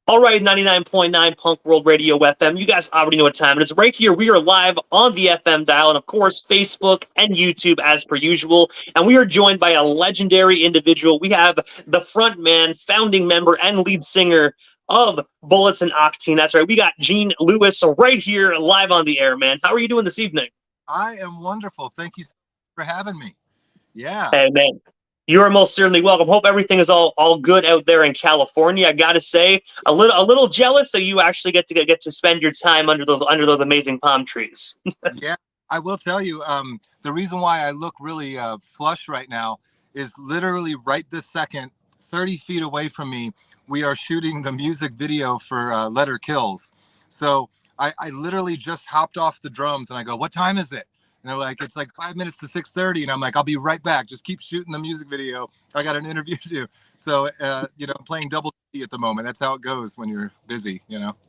All right, 99.9 Punk World Radio FM. You guys already know what time it is. Right here, we are live on the FM dial and, of course, Facebook and YouTube as per usual. And we are joined by a legendary individual. We have the front man, founding member, and lead singer of Bullets and Octane. That's right. We got Gene Lewis right here live on the air, man. How are you doing this evening? I am wonderful. Thank you for having me. Yeah. Hey, man. You are most certainly welcome. Hope everything is all good out there in California. I gotta say, a little jealous that you actually get to spend your time under those amazing palm trees. Yeah. I will tell you, the reason why I look really flush right now is literally right this second, 30 feet away from me, we are shooting the music video for Letter Kills. So I literally just hopped off the drums and I go, what time is it? And they're like, it's like 5 minutes to 6:30. And I'm like, I'll be right back. Just keep shooting the music video. I got an interview to do. So, I'm playing double duty at the moment. That's how it goes when you're busy.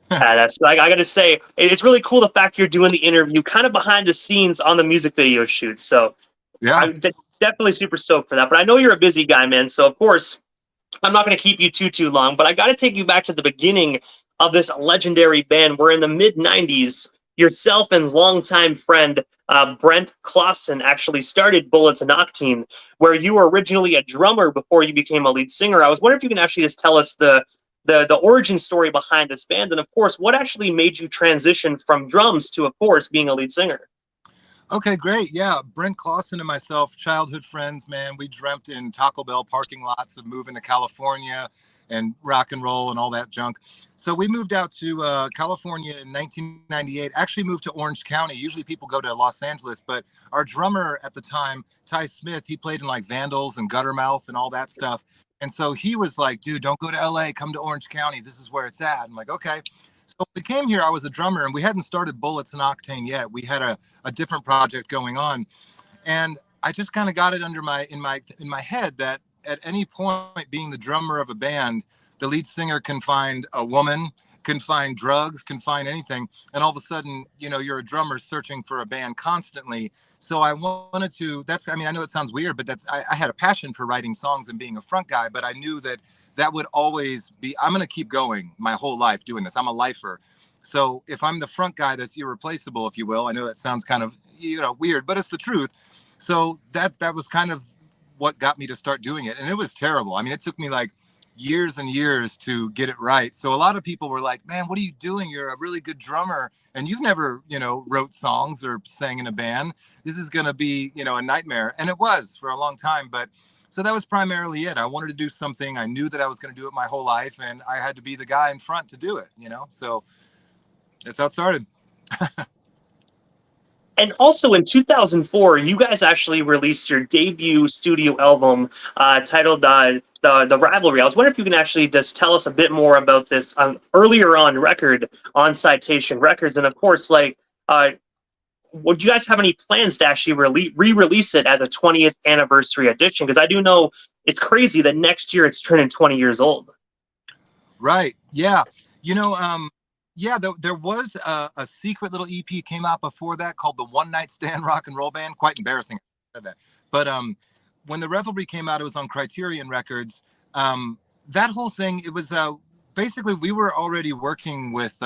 That's like I gotta say, it's really cool the fact you're doing the interview kind of behind the scenes on the music video shoot. So Yeah. I'm definitely super stoked for that. But I know you're a busy guy, man. So of course I'm not going to keep you too long. But I got to take you back to the beginning of this legendary band. Where in the mid '90s, yourself and longtime friend Brent Clausen actually started Bullets and Octane, where you were originally a drummer before you became a lead singer. I was wondering if you can actually just tell us the origin story behind this band, and of course, what actually made you transition from drums to, of course, being a lead singer. Okay, great. Yeah. Brent Clausen and myself, childhood friends, man. We dreamt in Taco Bell parking lots of moving to California and rock and roll and all that junk. So we moved out to California in 1998, actually moved to Orange County. Usually people go to Los Angeles, but our drummer at the time, Ty Smith, he played in like Vandals and Guttermouth and all that stuff. And so he was like, dude, don't go to LA, come to Orange County. This is where it's at. I'm like, okay. So when we came here, I was a drummer and we hadn't started Bullets and Octane yet. We had a different project going on. And I just kind of got it under in my head that at any point, being the drummer of a band, the lead singer can find a woman, can find drugs, can find anything. And all of a sudden, you're a drummer searching for a band constantly. So I wanted to, I know it sounds weird, but I had a passion for writing songs and being a front guy, but I knew that would always be, I'm going to keep going my whole life doing this. I'm a lifer. So if I'm the front guy that's irreplaceable, if you will, I know that sounds kind of, weird, but it's the truth. So that was kind of what got me to start doing it. And it was terrible. I mean, it took me like years and years to get it right. So a lot of people were like, man, what are you doing? You're a really good drummer and you've never, wrote songs or sang in a band. This is going to be, a nightmare. And it was for a long time. But so that was primarily it. I wanted to do something. I knew that I was going to do it my whole life and I had to be the guy in front to do it, So that's how it started. And also in 2004, you guys actually released your debut studio album titled the Rivalry. I was wondering if you can actually just tell us a bit more about this earlier on record on Citation Records. And of course, would you guys have any plans to actually re-release it as a 20th anniversary edition? Because I do know it's crazy that next year it's turning 20 years old. Right. Yeah. Yeah, there was a secret little EP came out before that called the One Night Stand Rock and Roll Band. Quite embarrassing, I said that. But when the Revelry came out, it was on Criterion Records. That whole thing, it was basically we were already working with,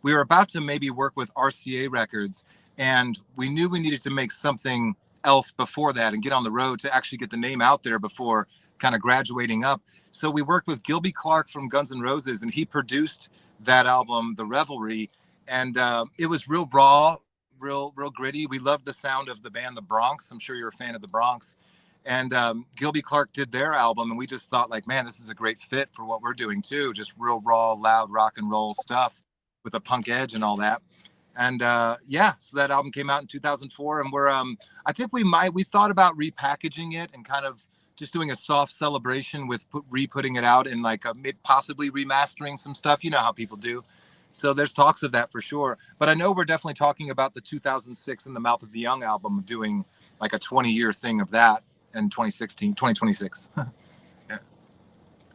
we were about to maybe work with RCA Records, and we knew we needed to make something else before that and get on the road to actually get the name out there before kind of graduating up. So we worked with Gilby Clarke from Guns N' Roses, and he produced that album, The Revelry, and it was real raw, real gritty. We loved the sound of the band The Bronx. I'm sure you're a fan of The Bronx. And Gilby Clarke did their album, and we just thought like, man, this is a great fit for what we're doing too. Just real raw, loud rock and roll stuff with a punk edge and all that. And so that album came out in 2004, and we're I think we thought about repackaging it and kind of just doing a soft celebration with re-putting it out and possibly remastering some stuff. You know how people do. So there's talks of that for sure. But I know we're definitely talking about the 2006 In the Mouth of the Young album, doing like a 20-year thing of that in 2026. Yeah.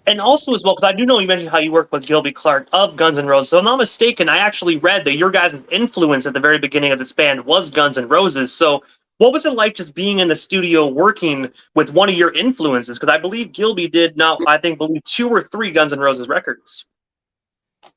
And also as well, because I do know you mentioned how you worked with Gilby Clarke of Guns N' Roses. So if I'm not mistaken, I actually read that your guys' influence at the very beginning of this band was Guns N' Roses. So what was it like just being in the studio working with one of your influences? Because I believe Gilby did believe 2 or 3 Guns N' Roses records.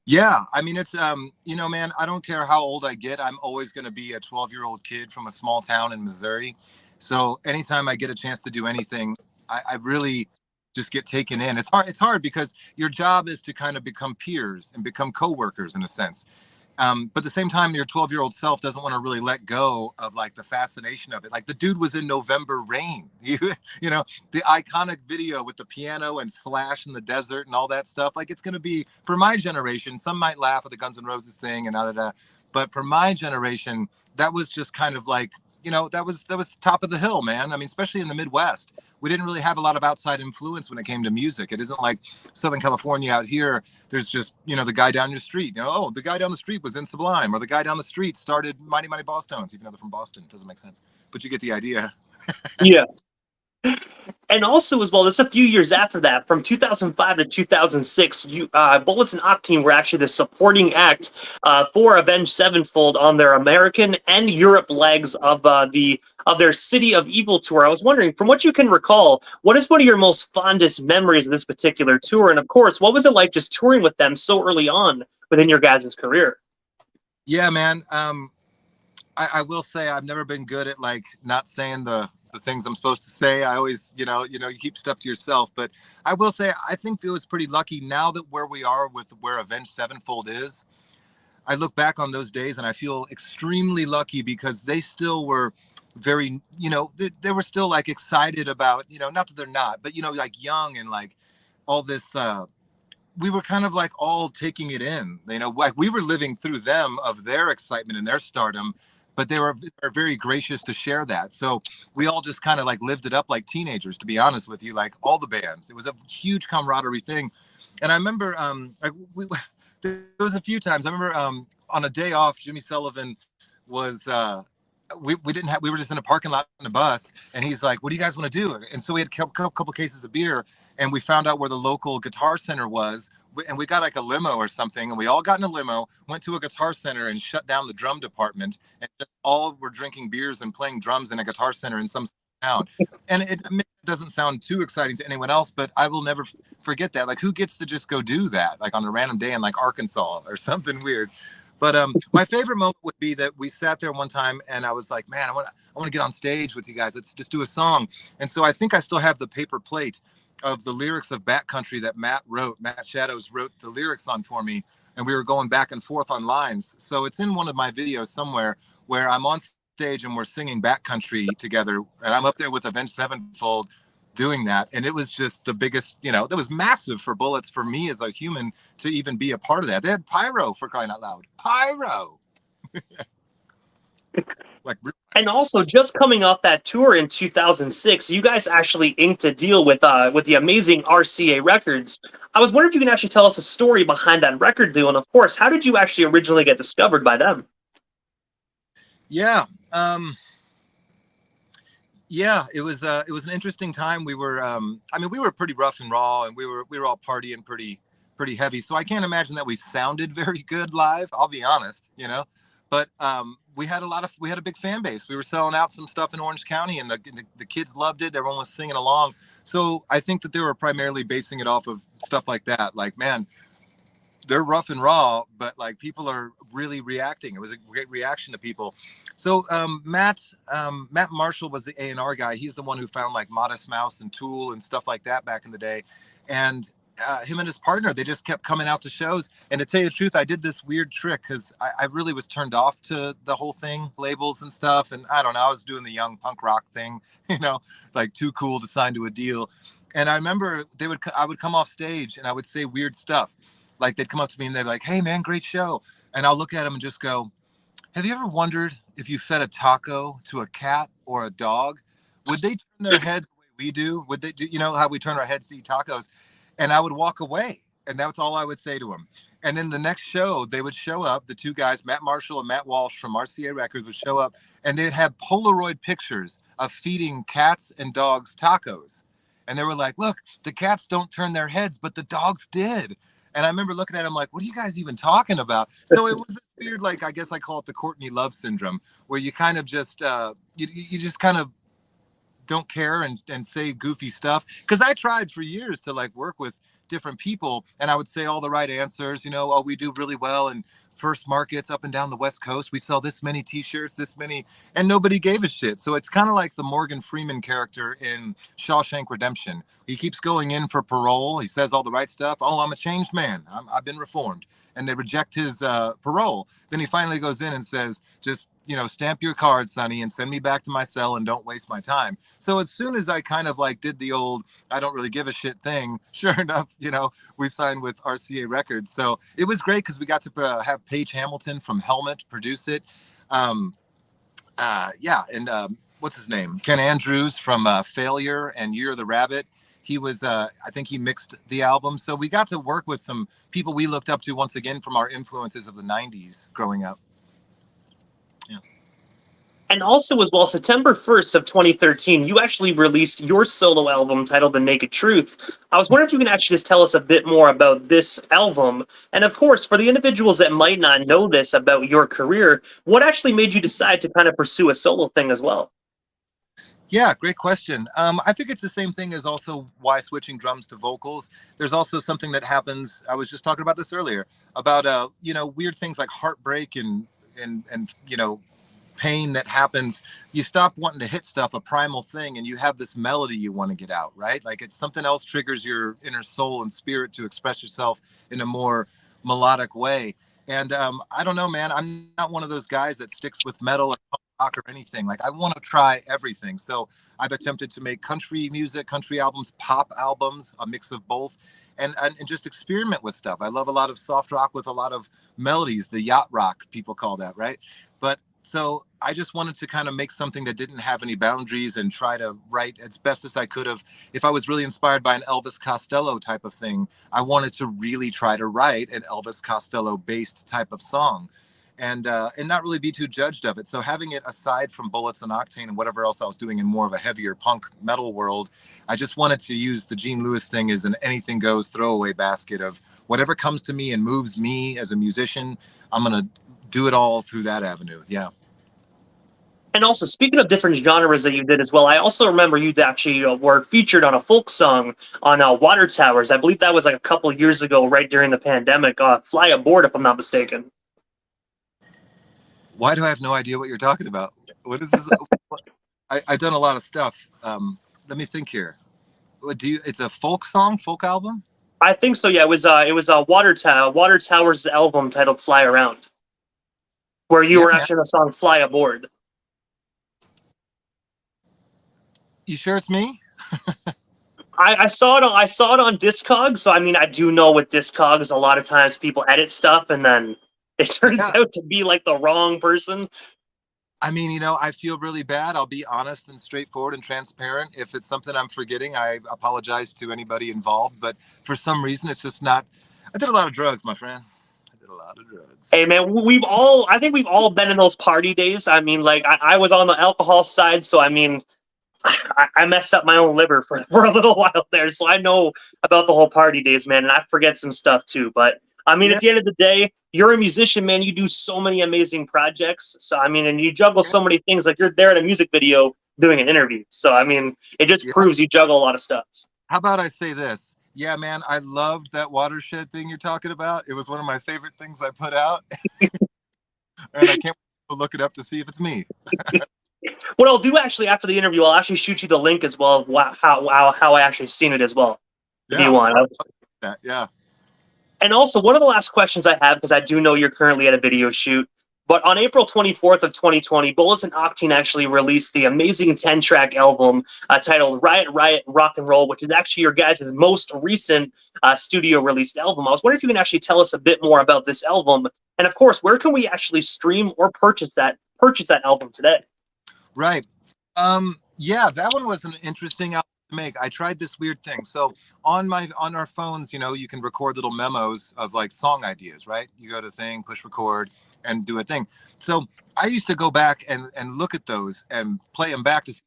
Yeah, I mean, it's man, I don't care how old I get, I'm always going to be a 12-year-old kid from a small town in Missouri. So anytime I get a chance to do anything, I really just get taken in. It's hard because your job is to kind of become peers and become coworkers in a sense. But at the same time, your 12-year-old self doesn't want to really let go of like the fascination of it. Like the dude was in November Rain, you know, the iconic video with the piano and Slash in the desert and all that stuff. Like it's going to be for my generation. Some might laugh at the Guns N' Roses thing and da da da, but for my generation, that was just kind of like, that was top of the hill, man. I mean, especially in the Midwest, we didn't really have a lot of outside influence when it came to music. It isn't like Southern California out here. There's just, the guy down your street, oh, the guy down the street was in Sublime, or the guy down the street started Mighty Mighty Boss Tones, even though they're from Boston. It doesn't make sense, but you get the idea. Yeah. And also, as well, just a few years after that, from 2005 to 2006, Bullets and Octane were actually the supporting act for Avenged Sevenfold on their American and Europe legs of their City of Evil tour. I was wondering, from what you can recall, what is one of your most fondest memories of this particular tour? And of course, what was it like just touring with them so early on within your guys' career? Yeah, man. I will say I've never been good at like not saying the things I'm supposed to say. I always, you keep stuff to yourself. But I will say I think it was pretty lucky now that where we are with where Avenged Sevenfold is. I look back on those days and I feel extremely lucky because they still were very, they were still like excited about, not that they're not, but like young and like all this. We were kind of like all taking it in, like we were living through them of their excitement and their stardom, but are very gracious to share that. So we all just kind of like lived it up like teenagers, to be honest with you, like all the bands. It was a huge camaraderie thing. And I remember there was a few times. I remember on a day off, Jimmy Sullivan was we didn't have we were just in a parking lot in a bus, and he's like, "What do you guys want to do?" And so we had a couple cases of beer, and we found out where the local Guitar Center was, and we got like a limo or something, and we all got in a limo, went to a Guitar Center, and shut down the drum department, and just all were drinking beers and playing drums in a Guitar Center in some town. And it doesn't sound too exciting to anyone else, but I will never forget that. Like, who gets to just go do that, like on a random day in like Arkansas or something weird? But my favorite moment would be that we sat there one time and I was like, man, I want to get on stage with you guys. Let's just do a song. And so I think I still have the paper plate of the lyrics of Backcountry that Matt Shadows wrote the lyrics on for me. And we were going back and forth on lines. So it's in one of my videos somewhere where I'm on stage and we're singing Backcountry together. And I'm up there with Avenged Sevenfold doing that. And it was just the biggest, that was massive for Bullets, for me as a human, to even be a part of that. They had pyro, for crying out loud. Pyro. Like, And also, just coming off that tour in 2006, you guys actually inked a deal with the amazing RCA Records. I was wondering if you can actually tell us a story behind that record deal, and of course, how did you actually originally get discovered by them? yeah. Yeah, it was an interesting time. We were I mean, we were pretty rough and raw, and we were all partying pretty heavy. So I can't imagine that we sounded very good live, I'll be honest. But we had a big fan base. We were selling out some stuff in Orange County, and the kids loved it. Everyone was singing along. So I think that they were primarily basing it off of stuff like that. Like, man, they're rough and raw, but like people are really reacting. It was a great reaction to people. So Matt Marshall was the A&R guy. He's the one who found like Modest Mouse and Tool and stuff like that back in the day. And him and his partner, they just kept coming out to shows. And to tell you the truth, I did this weird trick because I really was turned off to the whole thing, labels and stuff. And I don't know, I was doing the young punk rock thing, like too cool to sign to a deal. And I remember I would come off stage and I would say weird stuff. Like they'd come up to me and they'd be like, "Hey man, great show." And I'll look at them and just go, "Have you ever wondered if you fed a taco to a cat or a dog? Would they turn their heads the way we do? Would they do, how we turn our heads to eat tacos?" And I would walk away. And that's all I would say to them. And then the next show, they would show up. The two guys, Matt Marshall and Matt Walsh from RCA Records, would show up, and they'd have Polaroid pictures of feeding cats and dogs tacos. And they were like, "Look, the cats don't turn their heads, but the dogs did." And I remember looking at him like, "What are you guys even talking about?" So it was this weird, like, I guess I call it the Courtney Love syndrome, where you kind of just, you just kind of don't care and say goofy stuff. Because I tried for years to like work with different people, and I would say all the right answers. Oh, we do really well in first markets up and down the West Coast. We sell this many T-shirts, this many, and nobody gave a shit. So it's kind of like the Morgan Freeman character in Shawshank Redemption. He keeps going in for parole. He says all the right stuff. Oh, I'm a changed man. I've been reformed. And they reject his parole. Then he finally goes in and says, just, stamp your card, Sonny, and send me back to my cell and don't waste my time. So as soon as I kind of like did the old, I don't really give a shit thing, sure enough, we signed with RCA Records. So it was great because we got to have Paige Hamilton from Helmet produce it. And what's his name? Ken Andrews from Failure and Year of the Rabbit. He was, I think he mixed the album. So we got to work with some people we looked up to once again from our influences of the 90s growing up. Yeah. And also as well, September 1st of 2013, you actually released your solo album titled The Naked Truth. I was wondering if you can actually just tell us a bit more about this album. And of course, for the individuals that might not know this about your career, what actually made you decide to kind of pursue a solo thing as well? Yeah, great question. I think it's the same thing as also why switching drums to vocals. There's also something that happens. I was just talking about this earlier about weird things like heartbreak and pain that happens. You stop wanting to hit stuff, a primal thing, and you have this melody you want to get out, right? Like it's something else triggers your inner soul and spirit to express yourself in a more melodic way. And I don't know, man. I'm not one of those guys that sticks with metal or rock or anything. Like I want to try everything. So I've attempted to make country music, country albums, pop albums, a mix of both, and just experiment with stuff. I love a lot of soft rock with a lot of melodies, the yacht rock people call that, right? But so I just wanted to kind of make something that didn't have any boundaries and try to write as best as I could have. If I was really inspired by an Elvis Costello type of thing, I wanted to really try to write an Elvis Costello based type of song and not really be too judged of it. So having it aside from Bullets and Octane and whatever else I was doing in more of a heavier punk metal world, I just wanted to use the Gene Lewis thing as an anything goes throwaway basket of whatever comes to me and moves me as a musician. I'm going to do it all through that avenue. Yeah. And also, speaking of different genres that you did as well, I also remember you actually were featured on a folk song on Water Towers. I believe that was like a couple of years ago, right during the pandemic. Fly Aboard, if I'm not mistaken. Why do I have no idea what you're talking about? What is this? I've done a lot of stuff. Let me think here. What do you? It's a folk song, folk album. I think so. Yeah, it was Water Towers album titled "Fly Around," where you were actually in the song "Fly Aboard." You sure it's me? I saw it. I saw it on Discogs. So I mean, I do know with Discogs, a lot of times people edit stuff, and then it turns out to be like the wrong person. I mean, I feel really bad. I'll be honest and straightforward and transparent. If it's something I'm forgetting, I apologize to anybody involved. But for some reason, it's just not. I did a lot of drugs, my friend. I did a lot of drugs. Hey, man, I think we've all been in those party days. I mean, like, I was on the alcohol side. So, I mean, I messed up my own liver for a little while there. So I know about the whole party days, man. And I forget some stuff, too. But, I mean, at the end of the day, you're a musician, man. You do so many amazing projects. So, I mean, and you juggle so many things. Like, you're there in a music video doing an interview. So, I mean, it just proves you juggle a lot of stuff. How about I say this? Yeah, man, I loved that watershed thing you're talking about. It was one of my favorite things I put out. And I can't wait to look it up to see if it's me. What I'll do actually after the interview, I'll actually shoot you the link as well of how I actually seen it as well. If you want. Yeah. And also, one of the last questions I have, because I do know you're currently at a video shoot, but on April 24th of 2020, Bullets and Octane actually released the amazing 10-track album titled Riot, Riot, Rock and Roll, which is actually your guys' most recent studio-released album. I was wondering if you can actually tell us a bit more about this album. And of course, where can we actually stream or purchase that album today? Right. Yeah, that one was an interesting album to make. I tried this weird thing. So on our phones, you can record little memos of like song ideas, right? You go to thing, push record, and do a thing. So I used to go back and look at those and play them back to see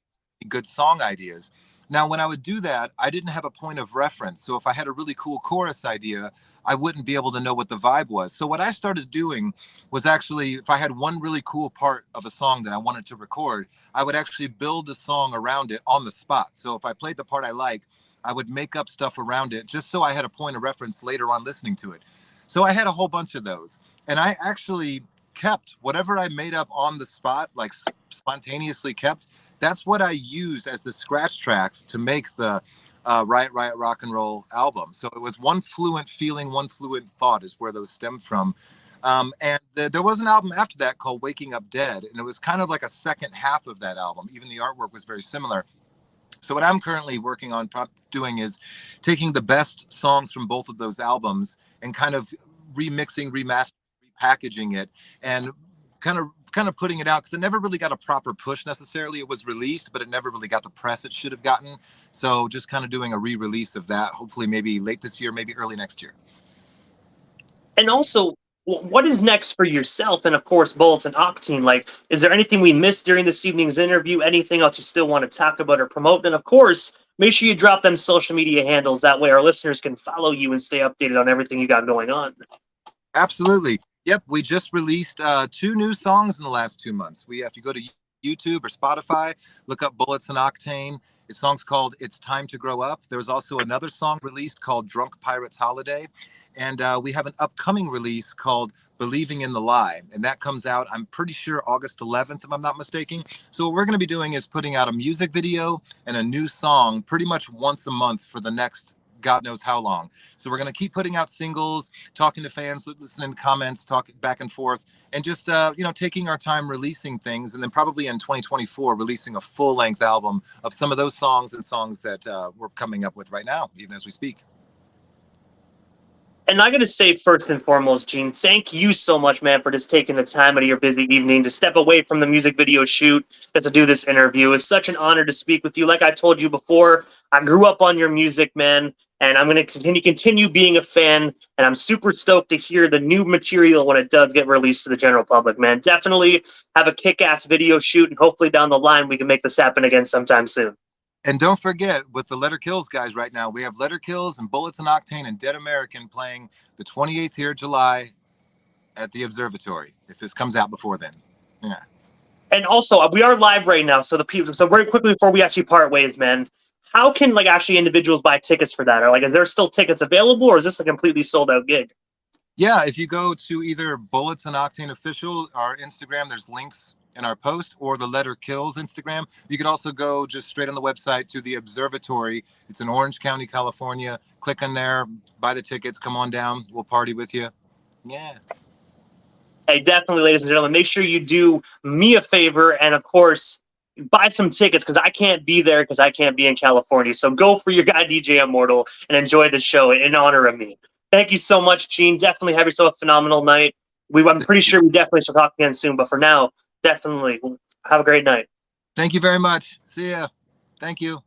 good song ideas. Now, when I would do that, I didn't have a point of reference. So if I had a really cool chorus idea, I wouldn't be able to know what the vibe was. So what I started doing was actually, if I had one really cool part of a song that I wanted to record, I would actually build a song around it on the spot. So if I played the part I like, I would make up stuff around it just so I had a point of reference later on listening to it. So I had a whole bunch of those. And I actually kept whatever I made up on the spot, like spontaneously kept. That's what I used as the scratch tracks to make the Riot Riot Rock and Roll album. So it was one fluent feeling, one fluent thought is where those stemmed from. There was an album after that called Waking Up Dead, and it was kind of like a second half of that album. Even the artwork was very similar. So what I'm currently working on doing is taking the best songs from both of those albums and kind of remixing, remastering, repackaging it, and kind of putting it out, because it never really got a proper push necessarily. It was released, but it never really got the press it should have gotten. So just kind of doing a re-release of that, hopefully maybe late this year, maybe early next year. And also, what is next for yourself and, of course, Bullets and Octane? Like, is there anything we missed during this evening's interview? Anything else you still want to talk about or promote? And, of course, make sure you drop them social media handles. That way our listeners can follow you and stay updated on everything you got going on. Absolutely. Yep, we just released 2 new songs in the last 2 months. If you go to YouTube or Spotify, look up Bullets and Octane. The song's called It's Time to Grow Up. There was also another song released called Drunk Pirates Holiday. And we have an upcoming release called Believing in the Lie. And that comes out, I'm pretty sure, August 11th, if I'm not mistaken. So what we're going to be doing is putting out a music video and a new song pretty much once a month for the next God knows how long. So we're going to keep putting out singles, talking to fans, listening to comments, talking back and forth, and just, taking our time releasing things. And then probably in 2024, releasing a full-length album of some of those songs and songs that we're coming up with right now, even as we speak. And I'm going to say, first and foremost, Gene, thank you so much, man, for just taking the time out of your busy evening to step away from the music video shoot to do this interview. It's such an honor to speak with you. Like I told you before, I grew up on your music, man, and I'm going to continue being a fan, and I'm super stoked to hear the new material when it does get released to the general public, man. Definitely have a kick-ass video shoot, and hopefully down the line we can make this happen again sometime soon. And don't forget, with the Letter Kills guys right now, we have Letter Kills and Bullets and Octane and Dead American playing the 28th here of July at the Observatory, if this comes out before then. Yeah. And also, we are live right now, so very quickly before we actually part ways, man, how can actually individuals buy tickets for that? Or is there still tickets available, or is this a completely sold out gig? Yeah, if you go to either Bullets and Octane Official, our Instagram, there's links in our post, or the Letter Kills Instagram. You can also go just straight on the website to the Observatory. It's in Orange County, California. Click on there, buy the tickets, come on down. We'll party with you. Yeah. Hey, definitely, ladies and gentlemen, make sure you do me a favor and, of course, buy some tickets, because I can't be there because I can't be in California. So go for your guy, DJ Immortal, and enjoy the show in honor of me. Thank you so much, Gene. Definitely have yourself a phenomenal night. I'm pretty sure we definitely shall talk again soon, but for now, definitely have a great night. Thank you very much. See ya. Thank you.